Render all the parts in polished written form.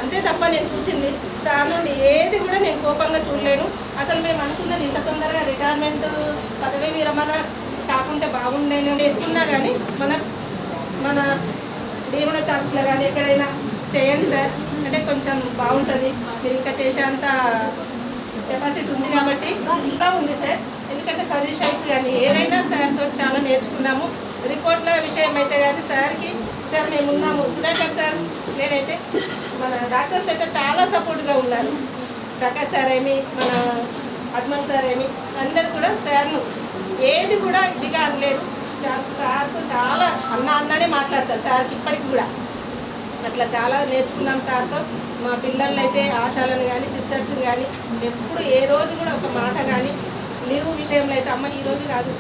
అంతే తప్ప నేను చూసింది సార్ నుండి ఏది కూడా నేను కోపంగా చూడలేను. అసలు మేము అనుకున్నది ఇంత తొందరగా రిటైర్మెంట్ పదవీ విరమణ కాకుంటే బాగుండేను వేసుకున్నా కానీ మన దేవుని ఛాన్స్లో కానీ ఎక్కడైనా చేయండి సార్, అంటే కొంచెం బాగుంటుంది. మీరు ఇంకా చేసేంత కెపాసిటీ ఉంది కాబట్టి ఇంకా ఉంది సార్. ఎందుకంటే సజెషన్స్ కానీ ఏదైనా సార్తో చాలా నేర్చుకున్నాము. రిపోర్ట్ల విషయం అయితే కానీ సార్కి సార్ మేము ఉన్నాము. సుధాకర్ సార్ నేనైతే మన డాక్టర్స్ అయితే చాలా సపోర్ట్గా ఉన్నారు. ప్రకాష్ సార్ ఏమి, మన అద్మన్ సార్ ఏమి, అందరు కూడా సార్ను ఏది కూడా ఇదిగా అనలేరు. సార్తో చాలా అన్ననే మాట్లాడతారు సార్కి ఇప్పటికి కూడా. అట్లా చాలా నేర్చుకున్నాం సార్తో. మా పిల్లల్ని అయితే ఆశాలను కానీ సిస్టర్స్ని కానీ ఎప్పుడు ఏ రోజు కూడా ఒక మాట కానీ లీవ్ విషయంలో అయితే అమ్మ ఈరోజు కాదు,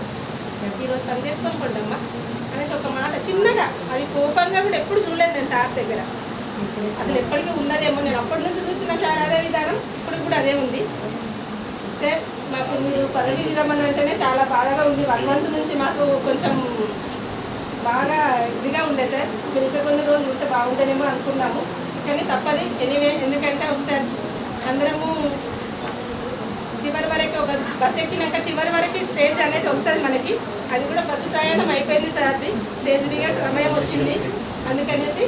ఈరోజు పని చేసుకోకుండా అనేసి ఒక మాట చిన్నగా, అది కోపంగా కూడా ఎప్పుడు చూడలేదు నేను సార్ దగ్గర. అసలు ఎప్పటికీ ఉన్నదేమో, నేను అప్పటి నుంచి చూస్తున్నా సార్ అదే విధానం, ఇప్పుడు కూడా అదే ఉంది సార్. మాకు మీరు పదవి విరమణ అంటేనే చాలా బాధగా ఉంది. 1 month నుంచి మాకు కొంచెం బాగా ఇదిగా ఉండే సార్. మీరు ఇంకా కొన్ని రోజులు ఉంటే బాగుంటేనేమో అనుకున్నాము, కానీ తప్పది ఎనీవే. ఎందుకంటే ఒకసారి అందరము చివరి వరకు ఒక బస్ ఎక్కినాక చివరి వరకు స్టేజ్ అనేది వస్తుంది మనకి. అది కూడా బస్సు ప్రయాణం అయిపోయింది సార్ది, స్టేజ్ దిగే సమయం వచ్చింది. అందుకనేసి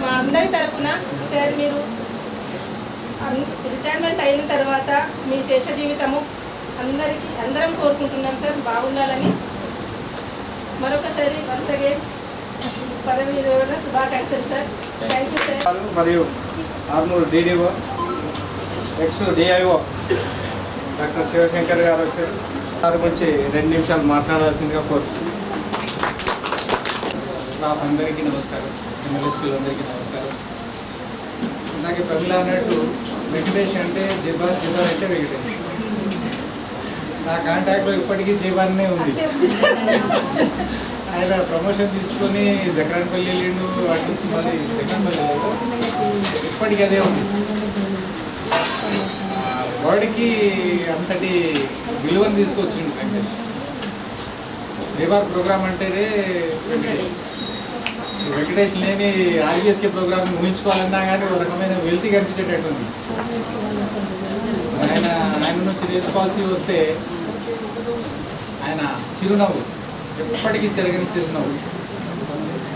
మా అందరి తరఫున సార్ మీరు రిటైర్మెంట్ అయిన తర్వాత మీ శేష జీవితము అందరం కోరుకుంటున్నాం సార్ బాగుండాలని. మరొకసారి వన్స్ అగైన్ పదవి విరమణ శుభాకాంక్షలు సార్. Thank you sir. మరియు Armur DDO ex DIO doctor Shivashankar గారు వచ్చారు. సార్ గురించి 2 నిమిషాలు మాట్లాడాల్సిందిగా కోరుతున్నాను. స్టాఫ్ అందరికీ నమస్కారం, MLSPలు అందరికీ నమస్కారం. ఇందాకే ప్రమిళ అన్నట్టు వెంకటేష్ అంటే జబార్ అంటే వెంకటేష్. నా కాంటాక్ట్లో ఇప్పటికీ జబార్నే ఉంది. ఆయన ప్రమోషన్ తీసుకొని జక్రాన్పల్లి వెళ్ళిండు, అటు నుంచి మళ్ళీ జక్రాన్పల్లి ఇప్పటికీ అదే ఉంది. బాడీకి అంతటి విలువను తీసుకొచ్చిండు వెంకటేష్. జబార్ ప్రోగ్రామ్ అంటేనే వెంకటేష్ లేని RBSK ప్రోగ్రామ్ని ఊహించుకోవాలన్నా కానీ ఒక రకమైన వెల్తీ కనిపించేటట్టుంది. ఆయన నుంచి నేర్చుకోవాల్సి వస్తే ఆయన చిరునవ్వు, ఎప్పటికీ చెరగని చిరునవ్వు.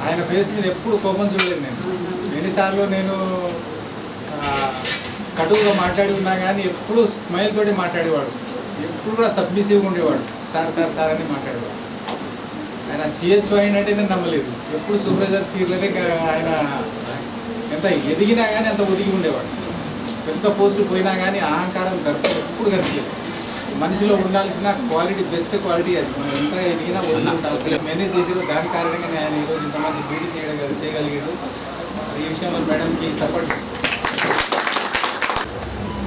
ఆయన ఫేస్ మీద ఎప్పుడు కోపం చూడలేదు నేను. ఎన్నిసార్లు నేను కటువుగా మాట్లాడి ఉన్నా కానీ ఎప్పుడు స్మైల్ తోటి మాట్లాడేవాడు, ఎప్పుడు కూడా సబ్మిసివ్గా ఉండేవాడు. సార్ సార్ సార్ అని మాట్లాడేవాడు. ఆయన CHO అయినట్టే నేను నమ్మలేదు. ఎప్పుడు సూపర్వైజర్ తీరులోనే ఆయన ఎంత ఎదిగినా కానీ అంత ఒదిగి ఉండేవాడు. ఎంత పోస్టు పోయినా కానీ అహంకారం గర్వం ఎప్పుడు కనిపించలేదు. మనిషిలో ఉండాల్సిన క్వాలిటీ, బెస్ట్ క్వాలిటీ అది. మనం ఎంత ఎదిగినా ఒదిగి ఉండాల్సి మేనేజ్ చేసేది. దాని కారణంగానే ఆయన ఈరోజు ఇంత మంచి డ్యూటీ చేయగలిగాడు. ఈ విషయంలో మేడంకి సపోర్ట్.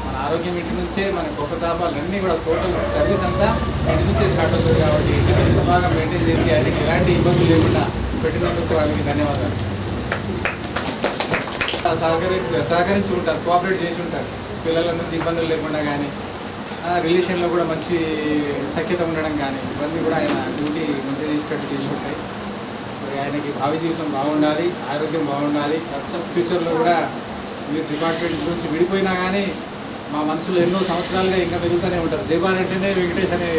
మన ఆరోగ్యం ఇంటి నుంచే, మన కోపతాపాలన్నీ కూడా టోటల్ సర్వీస్ అంతా ఇంటి నుంచే స్టార్ట్ అవుతుంది. కాబట్టి ఇంటిని ఎంత బాగా మెయింటైన్ చేసి ఆయనకి ఎలాంటి ఇబ్బందులు లేకుండా పెట్టినందుకు ఆయనకి ధన్యవాదాలు. సహకరించి ఉంటారు, కోఆపరేట్ చేసి ఉంటారు. పిల్లల నుంచి ఇబ్బందులు లేకుండా కానీ, రిలేషన్లో కూడా మంచి సఖ్యత ఉండడం కానీ, ఇవన్నీ కూడా ఆయన డ్యూటీ మంచిగా చేసేటట్టు చేసి ఉంటాయి. మరి ఆయనకి భావి జీవితం బాగుండాలి, ఆరోగ్యం బాగుండాలి. ఫ్యూచర్లో కూడా మీరు డిపార్ట్మెంట్ గురించి విడిపోయినా కానీ మా మనసులో ఎన్నో సంవత్సరాలుగా ఇంకా మెరుగుతూనే ఉంటారు. జబార్ అంటేనే వెంకటేష్ అనే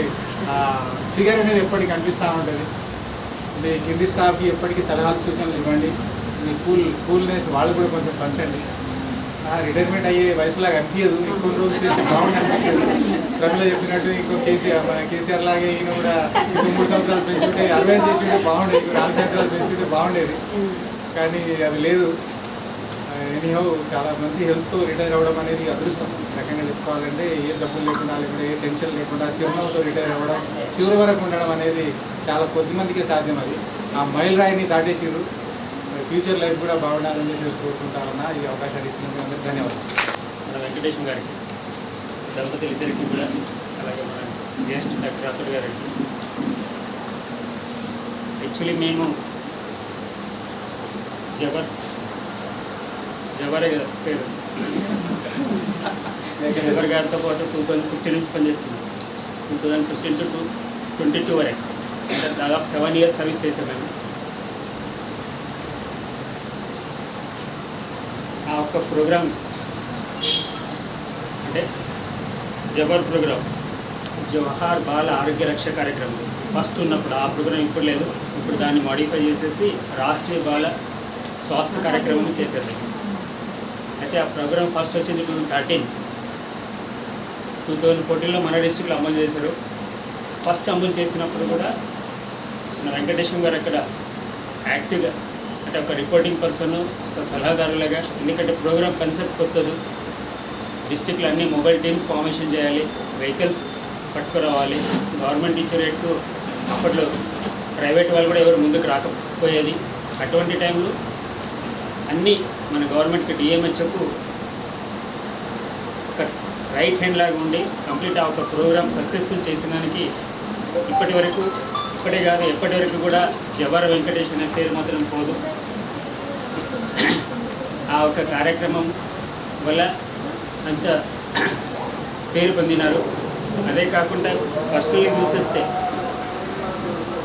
ఫిగర్ అనేది ఎప్పటికీ కనిపిస్తూ ఉంటుంది. మీ కింది స్టాఫ్కి ఎప్పటికీ సలహాలు సూచనలు ఇవ్వండి. మీ కూల్నెస్ వాళ్ళు కూడా కొంచెం పంచండి. రిటైర్మెంట్ అయ్యే వయసులాగా అనిపించదు, ఇంకొన్ని రోజులు చేస్తే బాగుంది అనిపిస్తుంది. రవిలో చెప్పినట్టు మన కేసీఆర్ లాగే ఈయన కూడా 3 సంవత్సరాలు పెంచుంటే 65 చేసి ఉంటే బాగుండేది, 4 సంవత్సరాలు పెంచుంటే బాగుండేది. కానీ అది లేదు. ఎనీహౌ చాలా మంచి హెల్త్తో రిటైర్ అవ్వడం అనేది అదృష్టం. రకంగా చెప్పుకోవాలంటే ఏ జబ్బులు లేకుండా, లేకుండా ఏ టెన్షన్ లేకుండా చిరునవ్వుతో రిటైర్ అవ్వడం, చివరి వరకు ఉండడం అనేది చాలా కొద్ది మందికే సాధ్యం. అది ఆ మైల్ రాయిని దాటేసిర్రు. ఫ్యూచర్ లైఫ్ కూడా బాగుండాలని చెప్పి కోరుకుంటామన్నా. ఈ అవకాశాలు ఇచ్చినందుకు అందరికీ ధన్యవాదాలు. మన వెంకటేశ్వర గారికి, దంపతులు ఇద్దరికి కూడా, అలాగే మన గెస్ట్ డాక్టర్ రాథోడ్ గారికి. యాక్చువల్లీ మేము జవరే పేరు జవర్ గారితో పాటు 2015 నుంచి పనిచేస్తున్నాం. 2015 to 22 వరకు, అంటే దాదాపు 7 years సర్వీస్ చేసాం మేము. ఆ ఒక్క ప్రోగ్రామ్ అంటే జవహర్ ప్రోగ్రామ్, జవహర్ బాల ఆరోగ్య రక్ష కార్యక్రమం ఫస్ట్ ఉన్నప్పుడు ఆ ప్రోగ్రాం ఇప్పుడు లేదు. ఇప్పుడు దాన్ని మాడిఫై చేసేసి రాష్ట్రీయ బాల స్వాస్థ్య కార్యక్రమం చేశారు. అయితే ఆ ప్రోగ్రాం ఫస్ట్ వచ్చింది 2014లో మన డిస్ట్రిక్ట్లో అమలు చేశారు. ఫస్ట్ అమలు చేసినప్పుడు కూడా మన వెంకటేశ్వర గారు అక్కడ యాక్టివ్గా అంటే ఒక రిపోర్టింగ్ పర్సన్, ఒక సలహాదారులుగా, ఎందుకంటే ప్రోగ్రామ్ కన్సెప్ట్ కొత్తది, డిస్ట్రిక్ట్లో అన్ని మొబైల్ టీమ్స్ ఫార్మేషన్ చేయాలి, వెహికల్స్ పట్టుకురావాలి, గవర్నమెంట్ ఇచ్చే రేట్కు అప్పట్లో ప్రైవేట్ వాళ్ళు కూడా ఎవరు ముందుకు రాకపోయేది. అటువంటి టైంలో అన్నీ మన గవర్నమెంట్కి డిఎంహెచ్కు ఒక రైట్ హ్యాండ్ లాగా ఉండి కంప్లీట్ ఆ ఒక ప్రోగ్రామ్ సక్సెస్ఫుల్ చేసిన దానికి ఇప్పటి వరకు కూడా జవహర్ వెంకటేష్ అనే పేరు మాత్రం పోదు. ఆ ఒక కార్యక్రమం వల్ల అంత పేరు పొందినారు. అదే కాకుండా పర్సనల్గా చూసేస్తే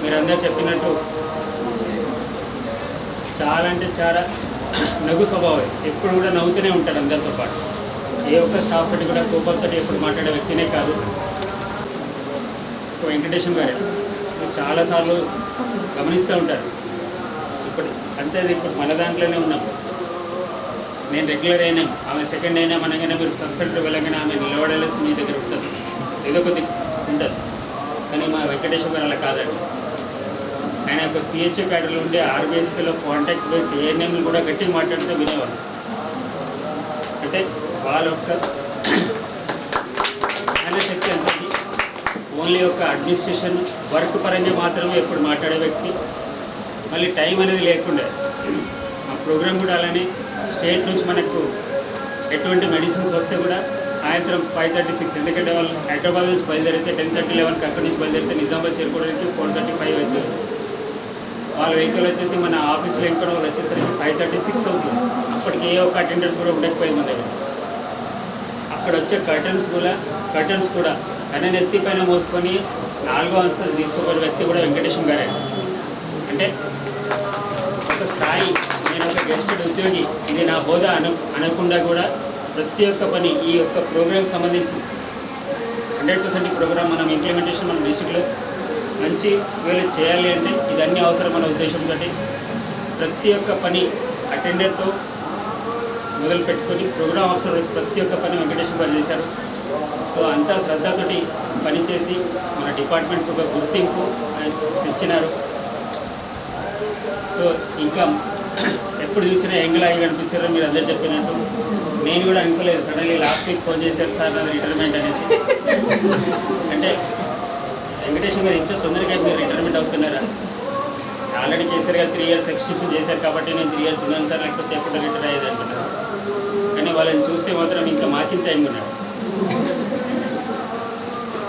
మీరందరూ చెప్పినట్టు చాలా అంటే చాలా నవ్వు స్వభావం, ఎప్పుడు కూడా నవ్వుతూనే ఉంటారు అందరితో పాటు. ఏ ఒక్క స్టాఫ్ తోటి కూడా కోపంతో ఎప్పుడు మాట్లాడే వ్యక్తినే కాదు. సో వెంకటేశ్వర గారు చాలాసార్లు గమనిస్తూ ఉంటారు. ఇప్పుడు అంతే, ఇప్పుడు మన దాంట్లోనే ఉన్నాం. నేను రెగ్యులర్ అయినా, ఆమె సెకండ్ అయినా అనగానే మీరు సబ్సెంటర్ వెళ్ళగానే ఆమె నిలబడలేసి మీ దగ్గర ఉంటుంది, ఏదో కొద్ది ఉంటుంది. కానీ మా వెంకటేశ్వర గారు అలా కాదండి. ఆయన ఒక సిహెచ్ఓ క్యాడర్లో ఉండే ఆర్బీఎస్కేలో కాంటాక్ట్ బేస్ ఏఎన్ఎంలు కూడా గట్టిగా మాట్లాడితే వినేవాళ్ళు. అంటే వాళ్ళ యొక్క జ్ఞానశక్తి అంతటి ఓన్లీ ఒక అడ్మినిస్ట్రేషన్ వర్క్ పరంగా మాత్రమే ఎప్పుడు మాట్లాడే వ్యక్తి. మళ్ళీ టైం అనేది లేకుండా ఆ ప్రోగ్రామ్ కూడా అలానే స్టేట్ నుంచి మనకు ఎటువంటి మెడిసిన్స్ వస్తే కూడా సాయంత్రం 5:36, ఎందుకంటే వాళ్ళు హైదరాబాద్ నుంచి బయలుదేరితే 10:30, 11కి అక్కడి నుంచి బయలుదేరితే నిజామాబాద్ చేరుకోవడానికి 4:35 అవుతుంది. వాళ్ళ వెహికల్ వచ్చేసి మన ఆఫీస్లో ఎక్కడ వాళ్ళు వచ్చేసరికి 5:36 అవుతుంది. అప్పటికి ఏ ఒక్క అటెండెన్స్ కూడా ఉండకపోయింది మన దగ్గర. అక్కడ వచ్చే కర్టన్స్ కూడా కన్నా నెత్తి పైన మోసుకొని 4వ అంతస్తు తీసుకుపోయిన వ్యక్తి కూడా వెంకటేశ్వర గారే. అంటే ఒక స్థాయి, నేను ఒక గెస్టెడ్ ఉద్యోగి, ఇది నా హోదా అనకుండా కూడా ప్రతి ఒక్క పని ఈ యొక్క ప్రోగ్రామ్ సంబంధించి 100% ప్రోగ్రామ్ మనం ఇంప్లిమెంటేషన్ మన డిస్ట్రిక్ట్లో మంచి వేలు చేయాలి అంటే ఇదన్నీ అవసరం మన ఉద్దేశంతో ప్రతి ఒక్క పని అటెండర్తో మొదలు పెట్టుకొని ప్రోగ్రామ్ ఆఫీసర్ ప్రతి ఒక్క పని వెంకటేశ్వర గారు చేశారు. సో అంతా శ్రద్ధతోటి పనిచేసి మన డిపార్ట్మెంట్కి ఒక గుర్తింపు తెచ్చినారు. సో ఇంకా ఎప్పుడు చూసినా ఎంగలాగి కనిపిస్తారో మీరు అందరూ చెప్పినట్టు. నేను కూడా అనుకోలేదు, సడన్లీ లాస్ట్ వీక్ ఫోన్ చేశారు సార్ నాది రిటైర్మెంట్ అనేసి. అంటే వెంకటేశ్వర గారు ఇంత తొందరగా మీరు రిటైర్మెంట్ అవుతున్నారా? ఆల్రెడీ కేసీఆర్ గారు 3 years ఎక్స్టెన్షన్ చేశారు కాబట్టి నేను 3 years ఉన్నాను సార్, లేకపోతే ఎప్పుడు రిటైర్ అయ్యేది అంటున్నారు. కానీ వాళ్ళని చూస్తే మాత్రం ఇంకా మాకింత టైం ఉన్నాడు.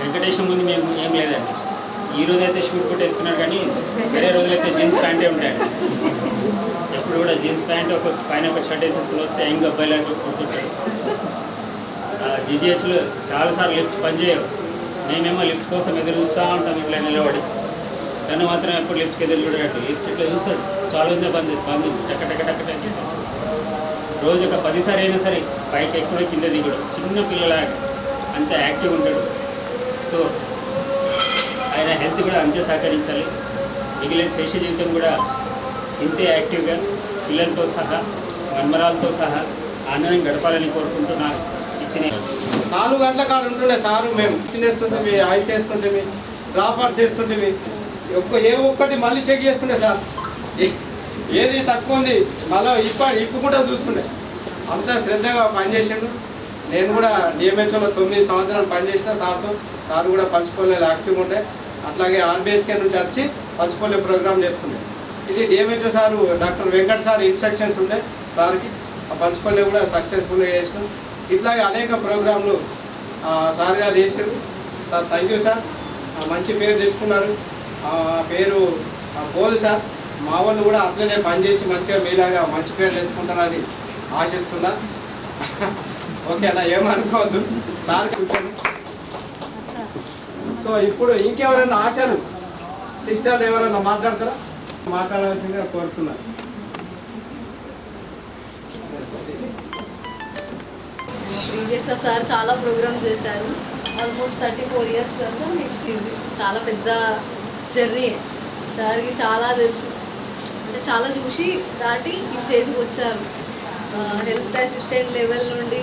వెంకటేశ్వర ముందు మేము ఏం లేదండి. ఈ రోజు అయితే షూట్ కొట్టేసుకున్నాడు, కానీ వేరే రోజులైతే జీన్స్ ప్యాంటే ఉంటాడు. ఎప్పుడు కూడా జీన్స్ ప్యాంట్ ఒక పైన ఒక షర్ట్ వేసేసుకుని వస్తే యంగ్ అబ్బాయిలాగా కొడుతుంటాడు. జీజీహెచ్లో చాలాసార్లు లిఫ్ట్ పనిచేయవు. మేమేమో లిఫ్ట్ కోసం ఎదురు చూస్తూ ఉంటాం ఇట్లా నిలబడి. తను మాత్రం ఎప్పుడు లిఫ్ట్కి ఎదురు చూడట్టు లిఫ్ట్ ఇట్లా చూస్తాడు, చాలా ఉందే బంద్ టక్క టక్క టక్క టక్ చేసేస్తాడు. రోజు ఒక 10 సార్లు అయినా సరే పైకి ఎక్కడో కింద దిగడు, చిన్న పిల్లలాగా అంత యాక్టివ్ ఉంటాడు. సో ఆయన హెల్త్ కూడా అంతే సహకరించాలి. మిగిలిన శేష జీవితం కూడా ఇంతే యాక్టివ్గా పిల్లలతో సహా మన్మరాలతో సహా ఆనందం గడపాలని కోరుకుంటూ నాకు ఇచ్చిన 4 గంటల కాడ ఉంటుండే సారు. మేము చిన్నేస్తుంటే, ఐస్ వేస్తుంటే, డ్రాప్ అవుట్స్ వేస్తుంటే, ఏ ఒక్కటి మళ్ళీ చెక్ చేస్తుండే సార్. ఏది తక్కువ ఉంది మళ్ళీ ఇప్పుకుంటా చూస్తుండే. అంతా శ్రద్ధగా పనిచేసిండు. నేను కూడా డిఎంహెచ్ఓలో 9 సంవత్సరాలు పనిచేసిన సార్తో. సార్ కూడా పల్స్పోలియో యాక్టివ్గా ఉండే. అట్లాగే ఆర్బీఎస్కే నుంచి వచ్చి పల్స్పోలియో ప్రోగ్రామ్ చేస్తుండే. ఇది DMHO sir doctor Venkat sir instructions ఉండే సార్కి. ఆ పల్స్పోలియో కూడా సక్సెస్ఫుల్గా చేసినాం. ఇట్లాగే అనేక ప్రోగ్రాంలు సార్ గారు చేశారు. Sir thank you sir. మంచి పేరు తెచ్చుకున్నారు. పేరు పోదు సార్. మా వాళ్ళు కూడా అట్లనే పనిచేసి మంచిగా మీలాగా మంచి పేరు తెచ్చుకుంటారని ఆశిస్తున్నా. ఓకేనా, ఏమనుకోవద్దు సార్. సో ఇప్పుడు ఇంకెవరైనా ఆశలు సిస్టర్లు ఎవరైనా మాట్లాడతారా? మాట్లాడాల్సిందిగా కోరుతున్నారు. ప్రీవియస్గా సార్ చాలా ప్రోగ్రామ్స్ చేశారు. ఆల్మోస్ట్ 34 years సార్ ఈజీ చాలా పెద్ద జర్నీ. సార్కి చాలా తెలుసు, అంటే చాలా చూసి దాటి ఈ స్టేజ్కి వచ్చారు. హెల్త్ అసిస్టెంట్ లెవెల్ నుండి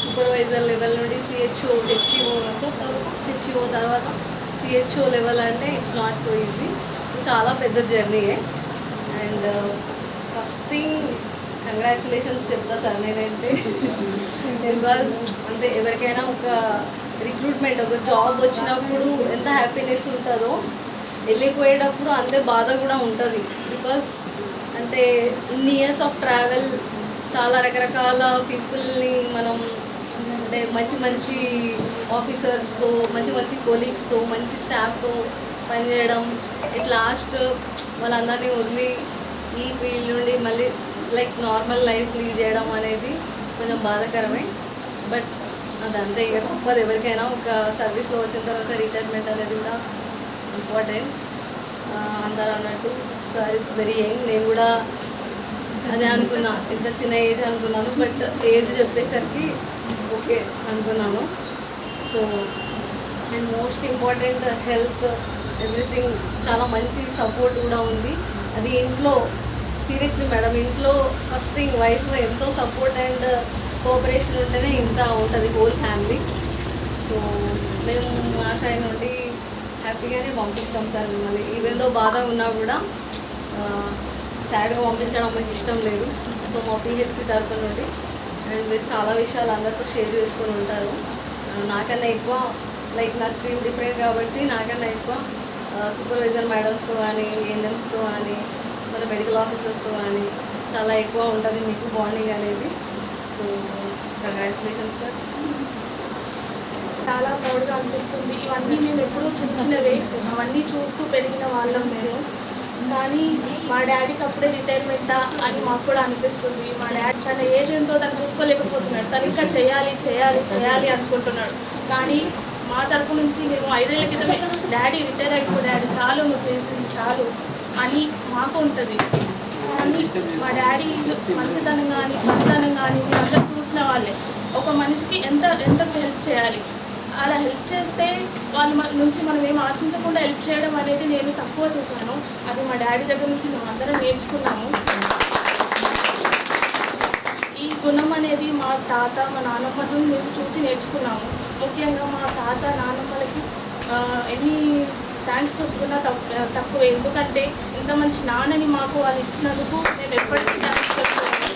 సూపర్వైజర్ లెవెల్ నుండి CHO HCO సార్ HCO తర్వాత CHO లెవెల్ అంటే it's not so easy. So చాలా పెద్ద జర్నీయే. అండ్ ఫస్ట్ థింగ్ కంగ్రాచులేషన్స్ చెప్తా సార్ నేనైతే. బికాజ్ అంటే ఎవరికైనా ఒక రిక్రూట్మెంట్ ఒక జాబ్ వచ్చినప్పుడు ఎంత హ్యాపీనెస్ ఉంటుందో వెళ్ళిపోయేటప్పుడు అంతే బాధ కూడా ఉంటుంది. బికాజ్ అంటే ఇన్ని ఇయర్స్ ఆఫ్ ట్రావెల్ చాలా రకరకాల పీపుల్ని మనం అంటే మంచి మంచి ఆఫీసర్స్తో మంచి మంచి కొలీగ్స్తో మంచి స్టాఫ్తో పనిచేయడం, ఇట్ లాస్ట్ వాళ్ళందరినీ వదిలి ఈ ఫీల్డ్ నుండి మళ్ళీ లైక్ నార్మల్ లైఫ్ లీడ్ చేయడం అనేది కొంచెం బాధాకరమే. బట్ అదంతే, ఇక తప్పదు ఎవరికైనా. ఒక సర్వీస్లో వచ్చిన తర్వాత రిటైర్మెంట్ అనేది కూడా ఇంపార్టెంట్. అందరూ అన్నట్టు సార్ ఇస్ వెరీ యంగ్. నేను కూడా అదే అనుకున్నా, ఇంత చిన్న ఏజ్ అనుకున్నాను, బట్ ఏజ్ చెప్పేసరికి ఓకే అనుకున్నాను. So and most important health everything చాలా మంచి సపోర్ట్ కూడా ఉంది. అది ఇంట్లో సీరియస్లీ మేడం, ఇంట్లో ఫస్ట్ థింగ్ వైఫ్ ఎంతో సపోర్ట్ అండ్ కోఆపరేషన్ ఉంటేనే ఇంత ఉంటుంది హోల్ ఫ్యామిలీ. సో మేము మా సైడ్ నుండి హ్యాపీగానే పంపిస్తాం సార్ మిమ్మల్ని. ఈవెన్ దో బాధ ఉన్నా కూడా సాడ్గా పంపించడం మాకు ఇష్టం లేదు. సో మా PHC తరఫు నుండి అండ్ మీరు చాలా విషయాలు అందరితో షేర్ చేసుకొని ఉంటారు. నాకన్నా ఎక్కువ లైక్ నా స్ట్రీమ్ డిఫరెంట్ కాబట్టి నాకన్నా ఎక్కువ సూపర్వైజర్ మేడమ్స్తో కానీ ANMస్తో కానీ మన మెడికల్ ఆఫీసర్స్తో కానీ చాలా ఎక్కువ ఉంటుంది మీకు బాండింగ్ అనేది. So congratulations sir. చాలా ప్రౌడ్గా అనిపిస్తుంది. ఇవన్నీ మేము ఎప్పుడూ చూసినవే, అవన్నీ చూస్తూ పెరిగిన వాళ్ళం మేము. కానీ మా డాడీకి అప్పుడే రిటైర్మెంటా అని మాకు కూడా అనిపిస్తుంది. మా డాడీ తన ఏజ్ ఎంతో తను చూసుకోలేకపోతున్నాడు. తను ఇంకా చేయాలి చేయాలి చేయాలి అనుకుంటున్నాడు. కానీ మా తరపు నుంచి మేము 5 ఏళ్ల క్రితమే డాడీ రిటైర్ అయిపో డాడీ చాలు నువ్వు చేసింది చాలు అని మాకు ఉంటుంది. కానీ మా డాడీ మంచితనం కానీ మంచితనం కానీ మీరు అందరూ చూసిన వాళ్ళే. ఒక మనిషికి ఎంత హెల్ప్ చేయాలి, అలా హెల్ప్ చేస్తే వాళ్ళ నుంచి మనం ఏం ఆశించకుండా హెల్ప్ చేయడం అనేది నేను తక్కువ చూశాను. అది మా డాడీ దగ్గర నుంచి మేము అందరం నేర్చుకున్నాము. ఈ గుణం అనేది మా తాత మా నాన్నమ్మను మేము చూసి నేర్చుకున్నాము. ముఖ్యంగా మా తాత నాన్నమ్మలకి ఎన్ని థ్యాంక్స్ చెప్పుకున్నా తక్కువ. ఎందుకంటే ఇంత మంచి నాన్నని మాకు వాళ్ళు ఇచ్చినందుకు మేము ఎప్పటికీ థ్యాంక్స్ చెప్పుకున్నాము.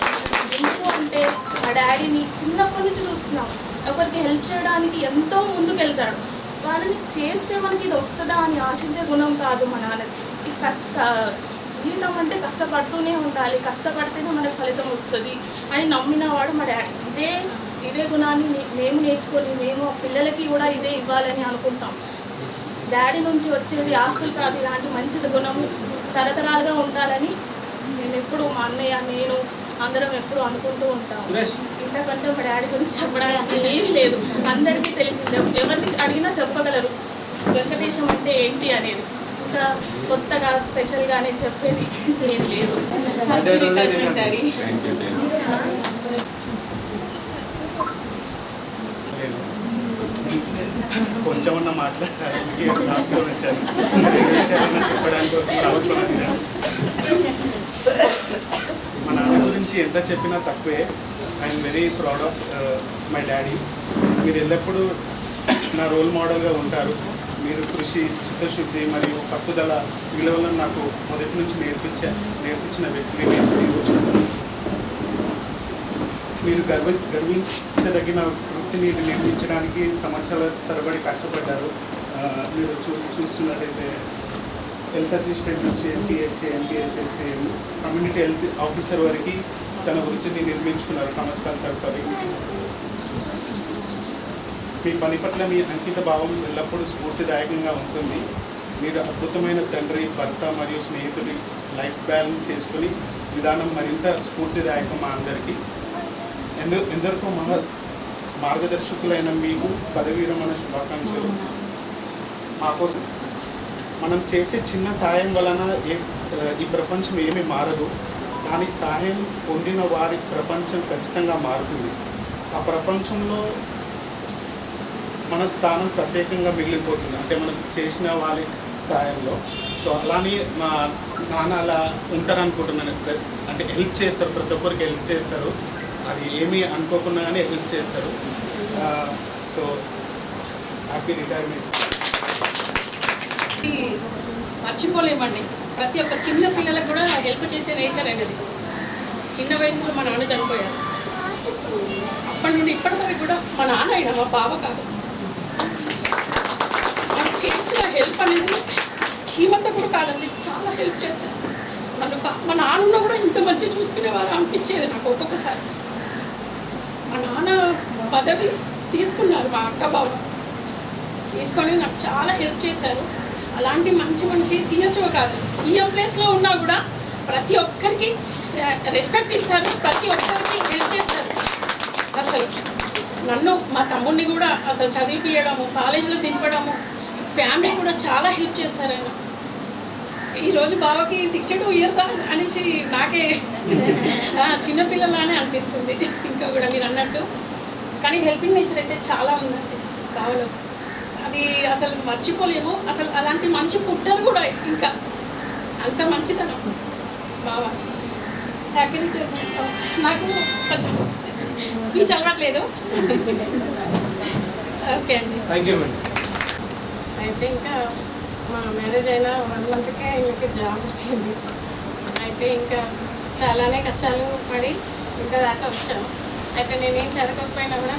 ఎందుకు అంటే మా డాడీని చిన్నప్పటి నుంచి చూస్తున్నాము. ఒకరికి హెల్ప్ చేయడానికి ఎంతో ముందుకు వెళ్తాడు. వాళ్ళని చేస్తే మనకి ఇది వస్తుందా అని ఆశించే గుణం కాదు మా నాన్నది. ఈ జీవితం అంటే కష్టపడుతూనే ఉండాలి, కష్టపడితేనే మనకు ఫలితం వస్తుంది అని నమ్మినవాడు మా డాడీ. ఇదే గుణాన్ని మేము నేర్చుకొని మేము పిల్లలకి కూడా ఇదే ఇవ్వాలని అనుకుంటాం. డాడీ నుంచి వచ్చేది ఆస్తులు కాదు, ఇలాంటి మంచి గుణము తరతరాలుగా ఉండాలని మేము ఎప్పుడు మా అన్నయ్య నేను అందరం ఎప్పుడు అనుకుంటూ ఉంటాము. ఇంతకంటే మా డాడీ గురించి చెప్పడానికి ఏమీ లేదు, అందరికీ తెలిసిందే. ఎవరిని అడిగినా చెప్పగలరు వెంకటేశం అంటే ఏంటి అనేది. ఇంకా కొత్తగా స్పెషల్గానే చెప్పేది ఏం లేదు. డాడీ కొంచెం ఉన్న మాట్లాడాలి రాసుకొని వచ్చాను, చెప్పడానికి కోసం రాసుకొని వచ్చాను. మా నాన్న గురించి ఎంత చెప్పినా తక్కువే. I'm very proud of my daddy. మీరు ఎల్లప్పుడూ నా రోల్ మోడల్గా ఉంటారు. మీరు కృషి, చిత్తశుద్ధి మరియు పట్టుదల విలువలను నాకు మొదటి నుంచి నేర్పించిన వ్యక్తిని మీరు గర్వించదగిన వృత్తిని నిర్మించడానికి సంవత్సరాల తరబడి కష్టపడ్డారు. మీరు చూస్తున్నట్టయితే హెల్త్ అసిస్టెంట్ నుంచి MPHS కమ్యూనిటీ హెల్త్ ఆఫీసర్ వరకు తన వృత్తిని నిర్మించుకున్నారు సంవత్సరాల తరబడి. మీ పని పట్ల మీ అంకిత భావం ఎల్లప్పుడూ స్ఫూర్తిదాయకంగా ఉంటుంది. మీరు అద్భుతమైన తండ్రి, భర్త మరియు స్నేహితుడి లైఫ్ బ్యాలెన్స్ చేసుకుని విధానం మరింత స్ఫూర్తిదాయకం మా అందరికీ. ఎందరికో మార్గదర్శకులైన మీకు పదవి విరమణ శుభాకాంక్షలు. మాకోసం మనం చేసే చిన్న సాయం వలన ఈ ప్రపంచం ఏమీ మారదు, కానీ సహాయం పొందిన వారి ప్రపంచం ఖచ్చితంగా మారుతుంది. ఆ ప్రపంచంలో మన స్థానం ప్రత్యేకంగా మిగిలిపోతుంది, అంటే మనం చేసిన వాళ్ళ స్థాయిలో. సో అలానే మా నాన్న అలా ఉంటారు అనుకుంటున్నాను. అంటే హెల్ప్ చేస్తారు, ప్రతి ఒక్కరికి హెల్ప్ చేస్తారు, అది ఏమీ అనుకోకుండా కానీ హెల్ప్ చేస్తారు. So happy retirement. మర్చిపోలేమండి. ప్రతి ఒక్క చిన్న పిల్లలకు కూడా హెల్ప్ చేసే నేచర్ అనేది. చిన్న వయసులో మా నాన్న చనిపోయారు, అప్పటి నుండి ఇప్పటి వరకు కూడా మా నాన్న అయినా మా బావ కాదు, నాకు చేసిన హెల్ప్ అనేది చీమంతా కూడా కాదండి, చాలా హెల్ప్ చేశాను. నన్ను మా నాన్న కూడా ఇంత మంచి చూసుకునేవారు అనిపించేది నాకు ఒక్కొక్కసారి. మా నాన్న పదవి తీసుకున్నారు మా అక్క బావ, తీసుకొని నాకు చాలా హెల్ప్ చేశారు. అలాంటి మంచి మనిషి సీహెచ్ఓ కాదు, సీఎం ప్లేస్లో ఉన్నా కూడా ప్రతి ఒక్కరికి రెస్పెక్ట్ ఇస్తారు, ప్రతి ఒక్కరికి హెల్ప్ చేస్తారు. అసలు నన్ను మా తమ్ముడిని కూడా అసలు చదివిపియడము, కాలేజీలో దింపడము, ఫ్యామిలీ కూడా చాలా హెల్ప్ చేస్తారు ఆయన. ఈరోజు బావకి 62 years అనేసి నాకే చిన్నపిల్లలానే అనిపిస్తుంది ఇంకా కూడా మీరు అన్నట్టు. కానీ హెల్పింగ్ నేచర్ అయితే చాలా ఉందండి బావలో, అది అసలు మర్చిపోలేము. అసలు అలాంటి మనిషి పుట్టారు కూడా ఇంకా, అంత మంచితనం బావ. Happy retirement. నాకు కొంచెం స్పీచ్ అలవాట్లేదు. ఓకే అండి, థ్యాంక్ యూ మేడం. అయితే ఇంకా మా మ్యారేజ్ అయిన 1 monthకే ఇంకా జాబ్ వచ్చింది. అయితే ఇంకా చాలానే కష్టాలు పడి ఇంకా దాకా వచ్చాను. అయితే నేనేం చదవకపోయినా కూడా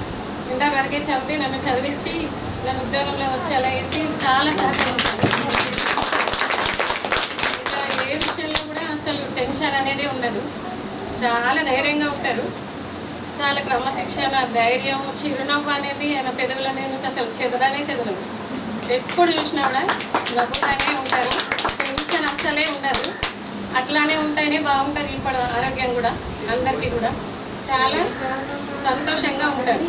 ఇంతవరకే చదివితే నన్ను చదివించి నన్ను ఉద్యోగంలో వచ్చేలా వేసి చాలా సహకరించాను. ఇంకా ఏ విషయంలో కూడా అసలు టెన్షన్ అనేది ఉండదు, చాలా ధైర్యంగా ఉంటారు. చాలా క్రమశిక్షణ, ధైర్యం, చిరునవ్వు అనేది ఆయన పెదవుల మీద నుంచి అసలు చెదరదు. ఎప్పుడు చూసినా కూడా నవ్వుతానే ఉంటారు, టెన్షన్ అసలే ఉండదు. అట్లానే ఉంటేనే బాగుంటుంది ఇప్పుడు ఆరోగ్యం కూడా, అందరికీ కూడా చాలా సంతోషంగా ఉంటారు.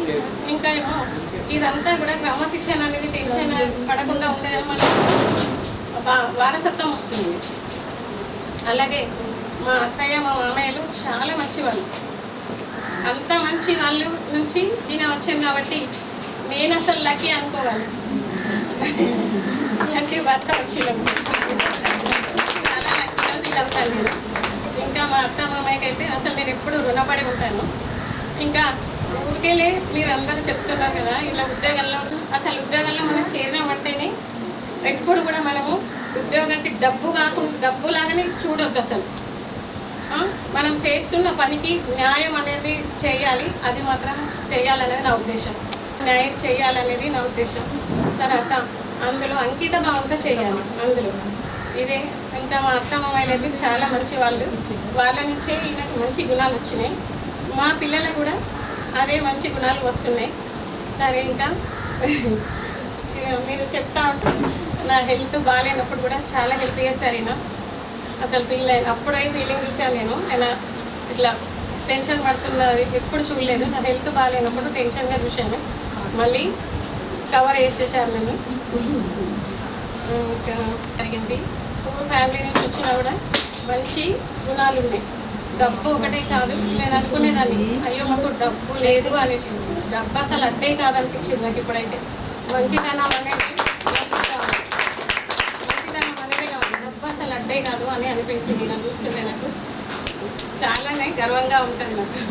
ఇంకా ఏమో ఇదంతా కూడా క్రమశిక్షణ అనేది టెన్షన్ పడకుండా ఉండేది మనకు వారసత్వం వస్తుంది. అలాగే మా అత్తయ్య మా మామయ్యలు చాలా మంచివాళ్ళు. అంత మంచి వాళ్ళు నుంచి నేను వచ్చాను కాబట్టి నేను అసలు లక్కీ అనుకోవాలి, ఇలాంటి భర్త వచ్చినాము. చాలా లక్కీగా ఫీల్ అవుతాను నేను. ఇంకా మా అత్త మామయ్యకి అయితే అసలు నేను ఎప్పుడు రుణపడి ఉంటాను. ఇంకా ఊరికేలే మీరు అందరూ చెప్తున్నారు కదా ఇలా ఉద్యోగంలో, అసలు ఉద్యోగంలో మనం చేరినామంటేనే ఎప్పుడు కూడా మనము ఉద్యోగానికి డబ్బు లాగానే చూడొద్దు. అసలు మనం చేస్తున్న పనికి న్యాయం అనేది చేయాలి, అది మాత్రం చేయాలనేది నా ఉద్దేశం. న్యాయం చేయాలనేది నా ఉద్దేశం. తర్వాత అందులో అంకిత భావంతో చేయాలి. అందులో ఇదే ఇంకా మా అత్త మామయ్యలు అయితే చాలా మంచి వాళ్ళు, వాళ్ళ నుంచే ఈయనకు మంచి గుణాలు వచ్చినాయి. మా పిల్లలకు కూడా అదే మంచి గుణాలు వస్తున్నాయి. సరే ఇంకా మీరు చెప్తా ఉంటారు, నా హెల్త్ బాగాలేనప్పుడు కూడా చాలా హెల్ప్ చేశారు ఈయన. అసలు ఫీల్ అయిన అప్పుడే ఫీలింగ్ చూశాను నేను, ఆయన ఇట్లా టెన్షన్ పడుతున్నది ఎప్పుడు చూడలేదు. నా హెల్త్ బాగాలేనప్పుడు టెన్షన్గా చూశాను, మళ్ళీ కవర్ చేసేసారు నన్ను. ఇంకా జరిగింది. పూర్ ఫ్యామిలీ నుంచి వచ్చినా కూడా మంచి గుణాలు ఉన్నాయి. డబ్బు ఒకటే కాదు, నేను అనుకునేదాన్ని అయ్యో మాకు డబ్బు లేదు అనేసి, డబ్బు అసలు అడ్డే కాదనిపించింది నాకు ఇప్పుడైతే. మంచితనం అనేది కాదు, డబ్బు అసలు అడ్డే కాదు అని అనిపించింది. నన్ను చూస్తుంటే నాకు చాలానే గర్వంగా ఉంటుంది నాకు.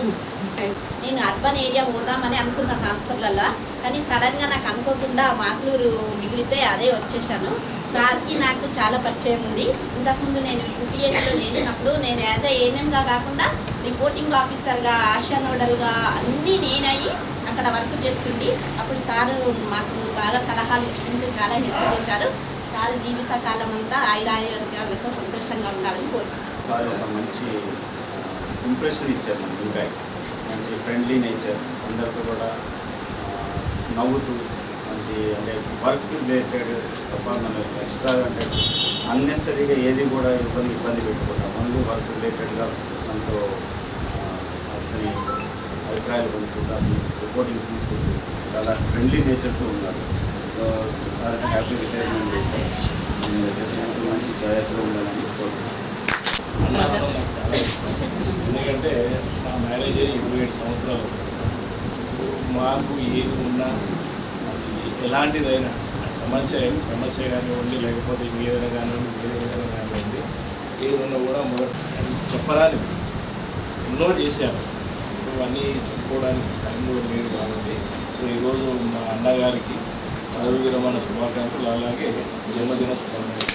నేను అర్బన్ ఏరియా పోదామని అనుకున్న ట్రాన్స్ఫర్లలో, కానీ సడన్గా నాకు అనుకోకుండా మాక్లూరు మిగిలితే అదే వచ్చేసాను. సార్కి నాకు చాలా పరిచయం ఉంది. ఇంతకుముందు నేను యూపీఎస్సీలో చేసినప్పుడు నేను యాజ్ ఏఎన్ఎంగా కాకుండా రిపోర్టింగ్ ఆఫీసర్గా, ఆశా నోడల్గా అన్నీ నేనయ్యి అక్కడ వర్క్ చేస్తుండి. అప్పుడు సారు మాకు బాగా సలహాలు ఇచ్చుకుంటూ చాలా హెల్ప్ చేశారు. సార్ జీవితకాలం అంతా ఆయురారోగ్యాలతో సంతోషంగా ఉండాలని కోరుకుంటున్నాను. సార్ ఒక మంచి ఇంప్రెషన్ ఇచ్చారు మనకి, ఇంపాక్ట్, మంచి ఫ్రెండ్లీ నేచర్, అందరితో కూడా నవ్వుతూ మంచి, అంటే వర్క్ రిలేటెడ్ తప్ప మనం ఎక్స్ట్రా అంటే అన్నెసరీగా ఏది కూడా ఇబ్బంది పెట్టుకుంటాం. ఓన్లీ వర్క్ రిలేటెడ్గా మనతో అతని అభిప్రాయాలు కొనుక్కుంటూ అతని రిపోర్టింగ్ తీసుకుంటూ చాలా ఫ్రెండ్లీ నేచర్తో ఉన్నారు. సో సార్ హ్యాపీ రిటైర్మెంట్ చేస్తారు. నేను చేసినందుకు మంచి ప్రయాసంగా ఉండాలని కోరుకుంటున్నాను. ఎందుకంటే నా మ్యారేజ్ 27 సంవత్సరాలు. మాకు ఏది ఉన్నా అది ఎలాంటిదైనా సమస్య కానివ్వండి, లేకపోతే ఏదైనా కానివ్వండి, ఏదైనా కానివ్వండి, ఏదైనా కూడా చెప్పడానికి ఎన్నో చేశాను. అన్నీ చెప్పుకోవడానికి టైంలో లేదు కాబట్టి సో ఈరోజు మా అన్నగారికి పదవి విరమణ శుభాకాంక్షలు, అలాగే జన్మదిన శుభాకాంక్షలు.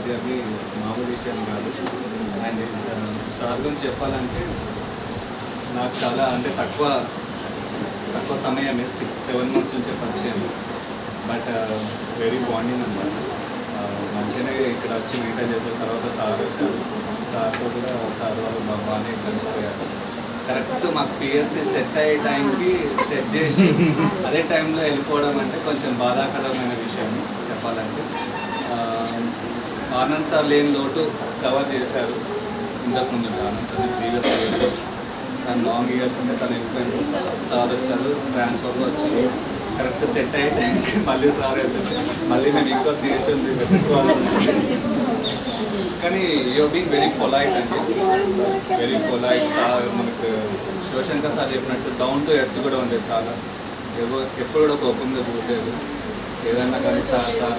జర్నీ మామూలు విషయం కాదు. అండ్ సార్ గురించి చెప్పాలంటే నాకు చాలా అంటే తక్కువ సమయమే 6-7 months నుంచే పరిచయం. బట్ వెరీ బాండింగ్ అనమాట. మంచిగానే ఇక్కడ వచ్చి మెయింటైన్ చేసిన తర్వాత సార్ వచ్చారు. సార్తో కూడా సార్ వాళ్ళు బాగానే కలిసిపోయారు. కరెక్ట్ మాకు పిఎస్సి సెట్ అయ్యే టైంకి సెట్ చేసి అదే టైంలో వెళ్ళిపోవడం అంటే కొంచెం బాధాకరమైన విషయం చెప్పాలంటే. ఆనంద్ సార్ లేని లోటు కవర్ చేశారు. ఇంతకుముందు ఆన్సర్ ప్రీవియస్ ఇయర్ తను లాంగ్ ఇయర్స్ ఉంటే తను వెళ్ళిపోయింది. సార్ వచ్చారు, ట్రాన్స్ఫర్లో వచ్చి కరెక్ట్ సెట్ అయితే మళ్ళీ సార్ అయితే మళ్ళీ మేము ఎక్కువ సీరియస్ పెట్టుకోవాల్సి వస్తుంది. కానీ యూఆర్ బీయింగ్ వెరీ పొలైట్ అండి, వెరీ పొలైట్. సార్ మనకు శివశంకర్ సార్ చెప్పినట్టు డౌన్ టు ఎర్త్ కూడా ఉండేది చాలా. ఎప్పుడు కూడా ఒక ఓపెన్గా చూడలేదు. ఏదన్నా కానీ సార్ సార్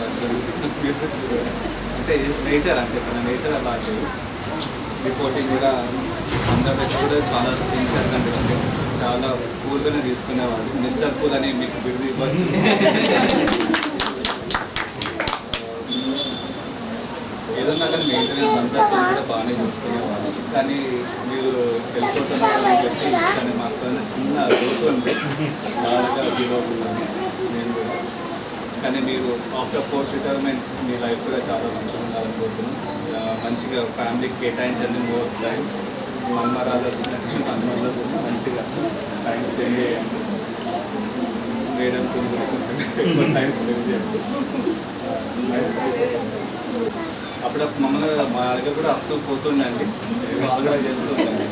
అంటే నేచర్ అంటే తన నేచర్ అలా రిపోర్టింగ్ కూడా అందరి దగ్గర కూడా చాలా సిన్సియర్గా అంటే చాలా కూల్గానే తీసుకునేవాళ్ళు. మిస్టర్ కూల్ అని మీకు బిరుదు ఇవ్వచ్చు. ఏదన్నా కానీ మెయింటెనెన్స్ అంతా కూడా బాగానే చూసుకునేవాళ్ళు. కానీ మీరు వెళ్ళిపోతున్నారని చెప్పి కానీ మాకు చిన్న లోటు ఉంది, బాగా జీవవుతుందని నేను కూడా. కానీ మీరు ఆఫ్టర్ పోస్ట్ రిటైర్మెంట్ మీ లైఫ్ కూడా చాలా మంచిగా ఉండాలని కోరుతున్నాను. మంచిగా ఫ్యామిలీకి కేటాయించండి మోర్ టైం. మన్మరాలు వచ్చినట్టు మన్మరాలు మంచిగా టైం స్పెండ్ చేయండి. మేడం కూడా కొంచెం ఎక్కువ టైం స్పెండ్ చేయండి. అప్పుడప్పుడు మమ్మల్ని మా దగ్గర కూడా వస్తూ పోతుండండి, వాళ్ళు కూడా చేస్తుండండి.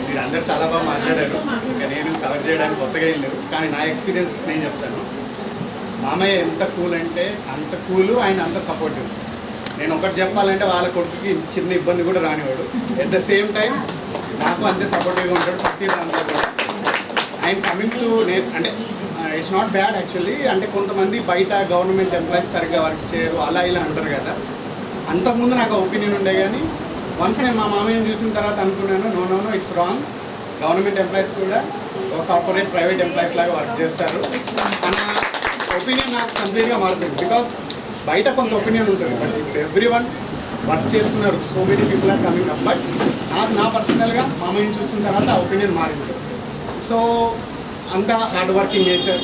మీరు అందరూ చాలా బాగా మాట్లాడారు. ఇంకా నేను కవర్ చేయడానికి కొత్తగా వెళ్ళారు. కానీ నా ఎక్స్పీరియన్సెస్ నేను చెప్తాను. మామయ్య ఎంత కూల్ అంటే అంత కూలు, ఆయన అంత సపోర్టివ్. నేను ఒకటి చెప్పాలంటే వాళ్ళ కొడుకుకి చిన్న ఇబ్బంది కూడా రానివాడు. ఎట్ ద సేమ్ టైం నాకు అంతే సపోర్టివ్గా ఉంటాడు ప్రతి దాంట్లో కూడా. ఆయన కమింగ్ టు అంటే ఇట్స్ నాట్ బ్యాడ్ యాక్చువల్లీ. అంటే కొంతమంది బయట గవర్నమెంట్ ఎంప్లాయీస్ సరిగ్గా వర్క్ చేయరు అలా ఇలా అంటారు కదా. అంతకుముందు నాకు ఒపీనియన్ ఉండే, కానీ వన్స్ నేను మా మామయ్యని చూసిన తర్వాత అనుకున్నాను no it's wrong. Government employees కూడా ఒక కార్పొరేట్ ప్రైవేట్ ఎంప్లాయీస్ లాగా వర్క్ చేస్తారు అన్న ఒపీనియన్ నాకు కంప్లీట్గా మారుతుంది. బికాస్ బయట కొంత ఒపీనియన్ ఉంటుంది, బట్ ఇప్పుడు ఎవ్రీ వన్ వర్క్ చేస్తున్నారు. So many people are coming up. But నా పర్సనల్గా మామయ్యని చూసిన తర్వాత ఆ ఒపీనియన్ మారింది. సో అంత హార్డ్ వర్కింగ్ నేచర్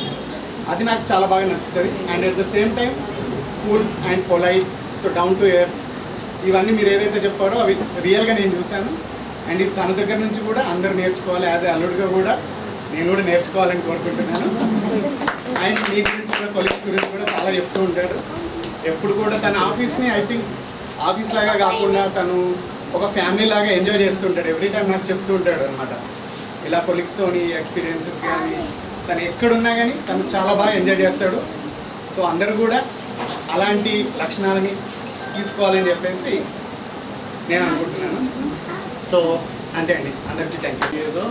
అది నాకు చాలా బాగా నచ్చుతుంది. And at the same time cool and polite, so down to earth. ఇవన్నీ మీరు ఏదైతే చెప్పారో అవి రియల్గా నేను చూశాను. అండ్ ఇది తన దగ్గర నుంచి కూడా అందరూ నేర్చుకోవాలి. యాజ్ ఏ అల్లుడిగా కూడా నేను కూడా నేర్చుకోవాలని కోరుకుంటున్నాను. అండ్ మీ గురించి కూడా కొలీగ్స్ గురించి కూడా చాలా చెప్తూ ఉంటాడు. ఎప్పుడు కూడా తన ఆఫీస్ని ఐ థింక్ ఆఫీస్ లాగా కాకుండా తను ఒక ఫ్యామిలీ లాగా ఎంజాయ్ చేస్తుంటాడు. ఎవ్రీ టైం నాకు చెప్తూ ఉంటాడు అనమాట. ఇలా కొలీగ్స్తోని ఎక్స్పీరియన్సెస్ కానీ తను ఎక్కడున్నా కానీ తను చాలా బాగా ఎంజాయ్ చేస్తాడు. సో అందరూ కూడా అలాంటి లక్షణాలని తీసుకోవాలని చెప్పేసి నేను అనుకుంటున్నాను. సో అంతే అండి, అందరికీ థ్యాంక్ యూ. ఏదో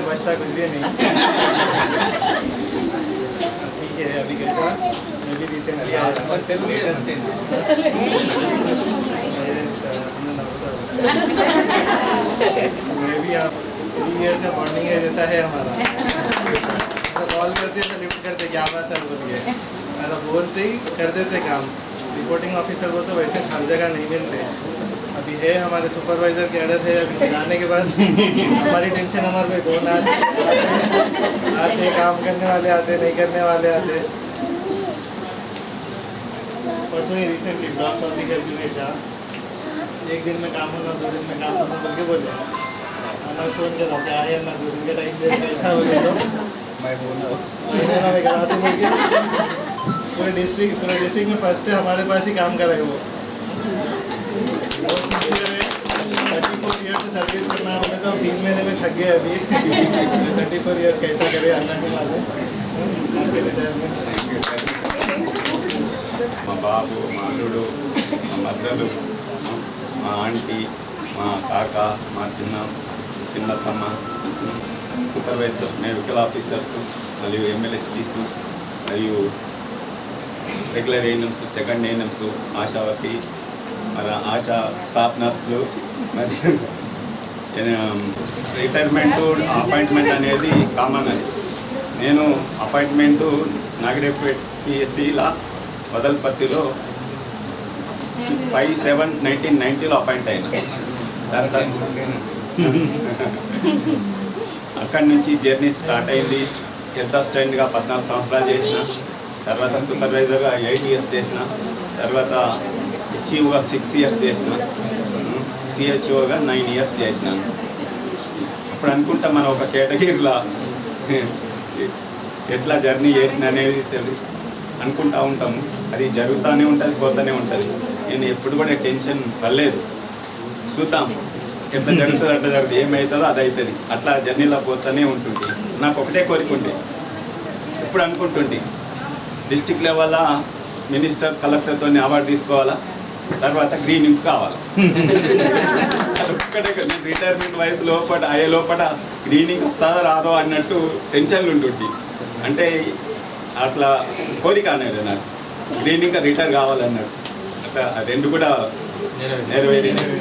బస్తా कुछ भी नहीं ठीक है. अभी कैसा मैं भी रिसेंटली आया मैं भी 3 इयर्स का बॉन्डिंग है जैसा है हमारा. कॉल करते हैं तो लिफ्ट करते क्या बात सर बोल के ऐसा बोलते ही कर देते काम. रिपोर्टिंग ऑफिसर को तो वैसे हर जगह नहीं मिलते. अभी है हमारे सुपरवाइज़र के ऑर्डर है. अभी जाने के बाद हमारी टेंशन हमारे पे कौन आते काम करने वाले आते नहीं करने वाले आते. परसों ही रिसेंटली ब्लॉक पब्लिक कैलकुलेट था. एक दिन में काम होना 2 दिन में काम होना बोल के बोले ना फोन कर जाते आए ना 2 दिन का टाइम दे ऐसा बोले तो मैं बोला कराते बोल के पूरे डिस्ट्रिक्ट में फर्स्ट है हमारे पास ही काम करेगा वो. 34 ईयर्स से सर्विस करना बोले तो 3 महीने में थक गए अभी. 34 ईयर्स कैसा करे अल्लाह के मालूम. आपके रिटायरमेंट మా బాబు, మా అల్లుడు, మా మద్దలు, మా ఆంటీ, మా కాక, మా చిన్నతమ్మ, సూపర్వైజర్, మెడికల్ ఆఫీసర్స్, మరియు MLHDs, మరియు రెగ్యులర్ ఏఎన్ఎంస్, సెకండ్ ఏఎన్ఎంస్, ఆశావతి, మరి ఆశా స్టాఫ్ నర్సులు, మరి రిటైర్మెంటు అపాయింట్మెంట్ అనేది కామన్. అది నేను అపాయింట్మెంటు నాగిరెడ్డిపేట PSCలా వదల్పర్తిలో 5/7/1990లో అపాయింట్ అయినా. అక్కడి నుంచి జర్నీ స్టార్ట్ అయింది. హెల్త్ అసిస్టెంట్గా 14 సంవత్సరాలు చేసిన, తర్వాత సూపర్వైజర్గా 8 ఇయర్స్ చేసిన, తర్వాత హెచ్ఈఓగా 6 ఇయర్స్ చేసిన, CHOగా 9 ఇయర్స్ చేసినాను. ఇప్పుడు అనుకుంటా మనం ఒక కేటగిరీలో ఎట్లా జర్నీ చేసిన అనేది అనుకుంటూ ఉంటాము. అది జరుగుతూనే ఉంటుంది, పోతూనే ఉంటుంది. నేను ఎప్పుడు కూడా టెన్షన్ పడలేదు. చూద్దాం ఎట్లా జరుగుతుంది అట్లా జరుగుతుంది, ఏమవుతుందో అది అవుతుంది, అట్లా జర్నీలో పోతూనే ఉంటుంది. నాకు ఒకటే కోరిక ఉండే, ఇప్పుడు అనుకుంటుంటే డిస్టిక్ లెవెల్లో మినిస్టర్ కలెక్టర్తో అవార్డు తీసుకోవాలా, తర్వాత గ్రీనింగ్ కావాలి. అదొక్కటే నేను రిటైర్మెంట్ వయసు అయ్యే లోపల గ్రీనింగ్ వస్తుందో రాదో అన్నట్టు టెన్షన్లు ఉంటుంది. అంటే అట్లా కోరిక అన్నాడు నాకు, గ్రీనింగ్ రిటైర్ కావాలన్నాడు. అట్లా రెండు కూడా నెరవేరినాయి.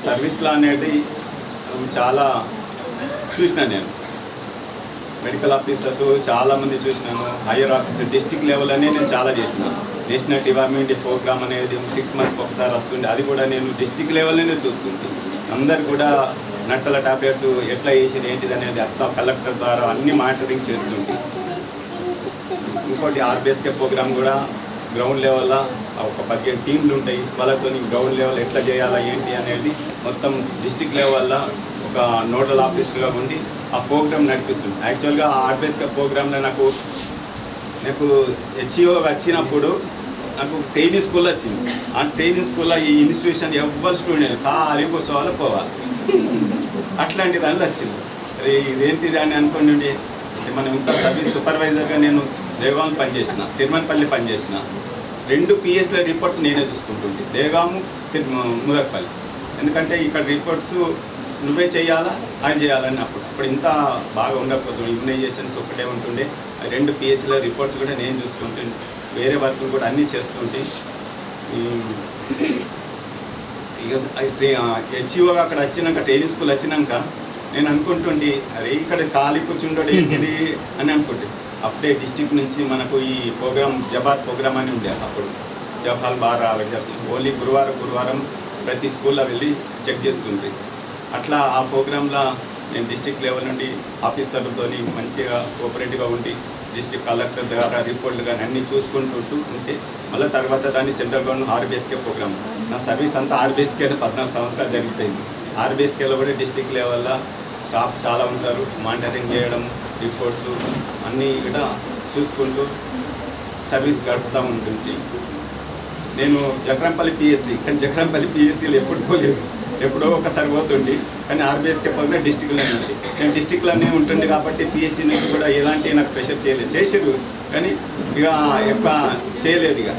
సర్వీస్లో అనేది చాలా చూసిన, నేను మెడికల్ ఆఫీసర్స్ చాలామంది చూసినాను, హయ్యర్ ఆఫీసర్ డిస్టిక్ లెవెల్ అనే నేను చాలా చేసిన. నేషనల్ డివైమెంట్ ప్రోగ్రామ్ అనేది 6 months ఒకసారి వస్తుండే, అది కూడా నేను డిస్టిక్ లెవెల్లోనే చూస్తుంటే అందరు కూడా నట్టల టాబ్లెట్స్ ఎట్లా వేసి ఏంటిది అనేది అంతా కలెక్టర్ ద్వారా అన్ని మానిటరింగ్ చేస్తుంటే. ఇంకోటి ఆర్బీఎస్కే ప్రోగ్రామ్ కూడా గ్రౌండ్ లెవెల్లో ఒక 15 టీంలు ఉంటాయి, వాళ్ళతో గ్రౌండ్ లెవెల్ ఎట్లా చేయాలా ఏంటి అనేది మొత్తం డిస్టిక్ లెవెల్లో ఒక నోడల్ ఆఫీసర్గా ఉండి ఆ ప్రోగ్రామ్ నడిపిస్తుంది. యాక్చువల్గా ఆ ఆర్బీఎస్కే ప్రోగ్రాంలో నాకు హెచ్ఈఓ వచ్చినప్పుడు నాకు ట్రైనింగ్ స్కూల్ వచ్చింది. ఆ ట్రైనింగ్ స్కూల్లో ఈ ఇన్స్టిట్యూషన్ ఎవరు స్టూడెంట్ ఖాళీ కూర్చోవాలి పోవాలి, అట్లాంటి దానిలో వచ్చింది. అరే ఇదేంటిది అని అనుకోండి. మనం ఇంకా సర్వీస్ సూపర్వైజర్గా నేను దేవగాం పనిచేసిన, తిరుమలపల్లి పనిచేసిన. 2 PSల రిపోర్ట్స్ నేనే చూసుకుంటుండే, దేవగాము ముదక్పల్లి. ఎందుకంటే ఇక్కడ రిపోర్ట్స్ నువ్వే చేయాలా ఆయన చేయాలని అప్పుడు ఇంత బాగా ఉండకపోతుంది, ఇమ్యునైజేషన్స్ ఒకటే ఉంటుండే. 2 PSల రిపోర్ట్స్ కూడా నేను చూసుకుంటుండే, వేరే వర్క్ కూడా అన్నీ చేస్తుంటే. ఇక హెచ్ఈఓగా అక్కడ వచ్చినాక ట్రైనింగ్ స్కూల్ వచ్చినాక నేను అనుకుంటుండే, అరే ఇక్కడ ఖాళీ కూర్చుంటాడు ఏంటిది అని అనుకుంటే. అప్పుడే డిస్టిక్ నుంచి మనకు ఈ ప్రోగ్రామ్ జబార్ ప్రోగ్రామ్ అని ఉండే, అప్పుడు జబాల్ బాగా ఓన్లీ గురువారం ప్రతి స్కూల్లో వెళ్ళి చెక్ చేస్తుంది. అట్లా ఆ ప్రోగ్రాంలో నేను డిస్టిక్ లెవెల్ నుండి ఆఫీసర్లతో మంచిగా కోఆపరేటివ్గా ఉండి డిస్టిక్ కలెక్టర్ ద్వారా రిపోర్ట్లు కానీ అన్నీ చూసుకుంటూ ఉంటే మళ్ళీ తర్వాత దాన్ని సెంట్రల్ గవర్నమెంట్ ఆర్బీఎస్కే ప్రోగ్రామ్. నా సర్వీస్ అంతా ఆర్బీఎస్కేలో 14 సంవత్సరాలు జరిగిపోయింది. ఆర్బీఎస్కేలో కూడా డిస్టిక్ లెవెల్లో స్టాఫ్ చాలా ఉంటారు, మానిటరింగ్ చేయడం, రిపోర్ట్స్ అన్నీ కూడా చూసుకుంటూ సర్వీస్ గడుపుతూ ఉంటుంది. నేను జక్రంపల్లి పిఎస్సి, కానీ జక్రంపల్లి పిఎస్సీలు ఎప్పుడు పోలేదు, ఎప్పుడో ఒకసారి పోతుండి. కానీ ఆర్బీఎస్కే పోయినా డిస్టిక్లోనే ఉంది. నేను డిస్టిక్లోనే ఉంటుంది కాబట్టి పిఎస్సీ నుంచి కూడా ఎలాంటి నాకు ప్రెషర్ చేసారు, కానీ ఇక ఎక్కువ చేయలేదు. ఇక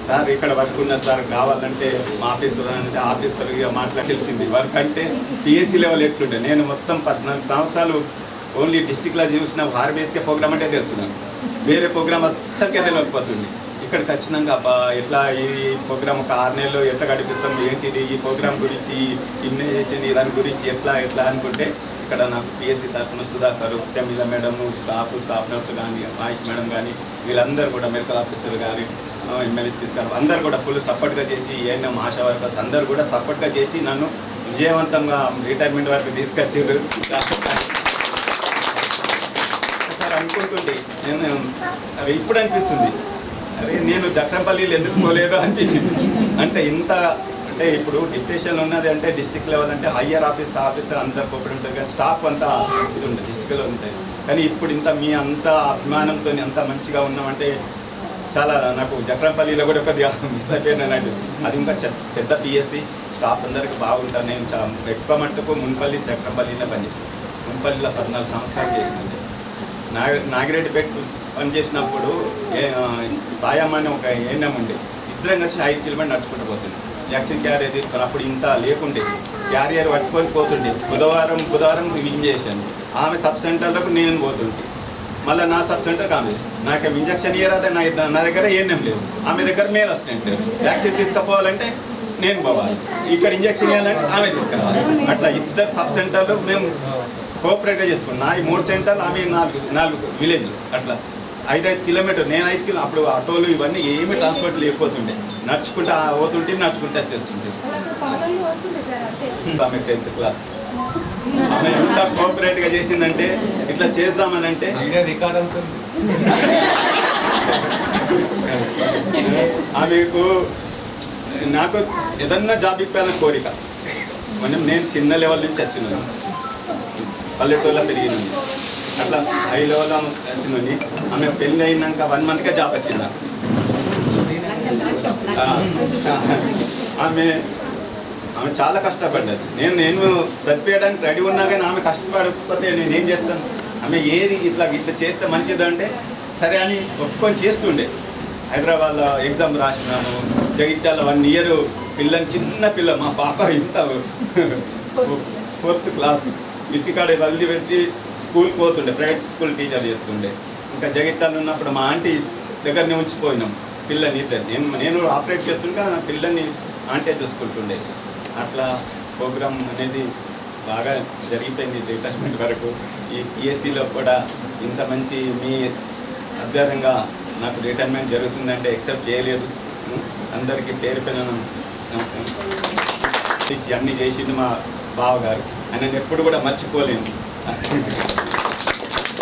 సార్ ఇక్కడ వర్క్ ఉన్న సార్ కావాలంటే మా ఆఫీసర్ అంటే ఆఫీసర్ ఇక మాట్లాడాల్సింది. వర్క్ అంటే పిఎస్సీ లెవెల్ ఎట్లుంటే నేను మొత్తం 14 సంవత్సరాలు ఓన్లీ డిస్టిక్లో చూసిన ఆర్బీఎస్కే ప్రోగ్రామ్ అంటే తెలుసున్నాను, వేరే ప్రోగ్రామ్ అస్సలకే తెలియకపోతుంది. ఇక్కడికి వచ్చినాక ఎట్లా ఈ ప్రోగ్రామ్ ఒక 6 నెలలు ఎట్లా గడిపిస్తాం, ఏంటిది ఈ ప్రోగ్రామ్ గురించి, ఇమ్యునైజేషన్ దాని గురించి ఎట్లా అనుకుంటే ఇక్కడ నాకు పిఎస్సీ తరఫున Sudhakar, Pramila madam, staff nurse కానీ, మహేష్ మేడం కానీ వీళ్ళందరూ కూడా మెడికల్ ఆఫీసర్ గారి, ఎమ్మెల్యేస్ గారు అందరు కూడా ఫుల్ సపోర్ట్గా చేసి, ఏఎన్ఎం ఆశా వర్కర్స్ అందరు కూడా సపోర్ట్గా చేసి నన్ను విజయవంతంగా రిటైర్మెంట్ వరకు తీసుకొచ్చారు. సార్ అనుకుంటుండే నేను అవి ఇప్పుడు అనిపిస్తుంది, అరే నేను జక్రంపల్లిలో ఎందుకు పోలేదో అనిపించింది. అంటే ఇంత అంటే ఇప్పుడు డిప్యూటేషన్ ఉన్నది అంటే డిస్టిక్ లెవెల్ అంటే హయ్యర్ ఆఫీసర్ అందరు కోపడి ఉంటుంది, కానీ స్టాఫ్ అంతా ఇది ఉంటుంది డిస్టిక్లో ఉంటాయి. కానీ ఇప్పుడు ఇంత మీ అంత అభిమానంతో అంత మంచిగా ఉన్నామంటే చాలా నాకు జక్రంపల్లిలో కూడా కొద్దిగా మిస్ అయిపోయాను అన్నట్టు. అది ఇంకా పెద్ద పిఎస్సి స్టాఫ్ అందరికీ బాగుంటాను. నేను ఎక్కువ మట్టుకు మున్పల్లి జక్రంపల్లిలో పనిచేసాను. మున్పల్లిలో 14 సంవత్సరాలు చేసినాను. నాగిరెడ్డిపేట పనిచేసినప్పుడు సాయం అని ఒక ఏఎన్ఎం ఉండే, ఇద్దరం కలిసి 5 కిలోమీటర్లు నడుచుకుంటూ పోతుండే. వ్యాక్సిన్ క్యారియర్ తీసుకొని అప్పుడు ఇంత లేకుండే, క్యారియర్ పట్టుకొని పోతుండే. బుధవారం విన్ చేశాను. ఆమె సబ్ సెంటర్లకు నేను పోతుంటే, మళ్ళీ నా సబ్ సెంటర్కి ఆమె. నాకు ఇంజక్షన్ ఇయ్యరాదే, నా దగ్గర ఏఎన్ఎం లేవు, ఆమె దగ్గర మేల్ అసిస్టెంట్. వ్యాక్సిన్ తీసుకుపోవాలంటే నేను పోవాలి, ఇక్కడ ఇంజక్షన్ ఇవ్వాలంటే ఆమె తీసుకురావాలి. అట్లా ఇద్దరు సబ్ సెంటర్లు మేము కోఆపరేటివ్ చేసుకున్నాం. ఈ 3 సెంటర్లు, ఆమె 4 విలేజ్లు. అట్లా 5 కిలోమీటర్లు, నేను 5 కిలో. అప్పుడు ఆటోలు ఇవన్నీ ఏమి ట్రాన్స్పోర్ట్ లేకపోతుండే, నడుచుకుంటూ పోతుంటే నడుచుకుంటూ వచ్చేస్తుంటే. ఆమె 10th క్లాస్. ఆమె ఎంత కోఆపరేట్గా చేసిందంటే, ఇట్లా చేద్దామనంటే రికార్డ్ అవుతుంది. ఆమెకు నాకు ఏదన్నా జాబ్ ఇప్పాలని కోరిక. నేను చిన్న లెవెల్ నుంచి వచ్చినాను, పల్లెటూరులో పెరిగినాను. అట్లా హై లెవెల్లో వచ్చిందని ఆమె పెళ్ళి అయినాక 1 monthకే జాబ్ వచ్చింది. ఆమె చాలా కష్టపడ్డది. నేను చదివేయడానికి రెడీ ఉన్నా కానీ ఆమె కష్టపడకపోతే నేనేం చేస్తాను? ఆమె ఏది ఇట్లా చేస్తే మంచిదంటే సరే అని ఒప్పుకొని చేస్తుండే. హైదరాబాద్లో ఎగ్జామ్ రాసినాను. జగిత్యాల 1 ఇయర్ పిల్లని, చిన్న పిల్ల, మా పాప ఇంత 4th క్లాస్, ఇంటికాడ వదిలిపెట్టి స్కూల్కి పోతుండే, ప్రైవేట్ స్కూల్ టీచర్ చేస్తుండే. ఇంకా జగిత్యాలు ఉన్నప్పుడు మా ఆంటీ దగ్గరనే ఉంచిపోయినాం పిల్లని ఇద్దరు. నేను ఆపరేట్ చేస్తుంటే నా పిల్లల్ని ఆంటీ చూసుకుంటుండే. అట్లా ప్రోగ్రామ్ అనేది బాగా జరిగిపోయింది రిటైర్మెంట్ వరకు. ఈ పిఎస్సిలో కూడా ఇంత మంచి మీ ఆధ్వర్యంగా నాకు రిటైర్మెంట్ జరుగుతుందంటే ఎక్సెప్ట్ చేయలేదు. అందరికీ పేరు పైన నమస్కారం. అన్నీ చేసిండు మా బావగారు, ఆయన ఎప్పుడు కూడా మర్చిపోలేను.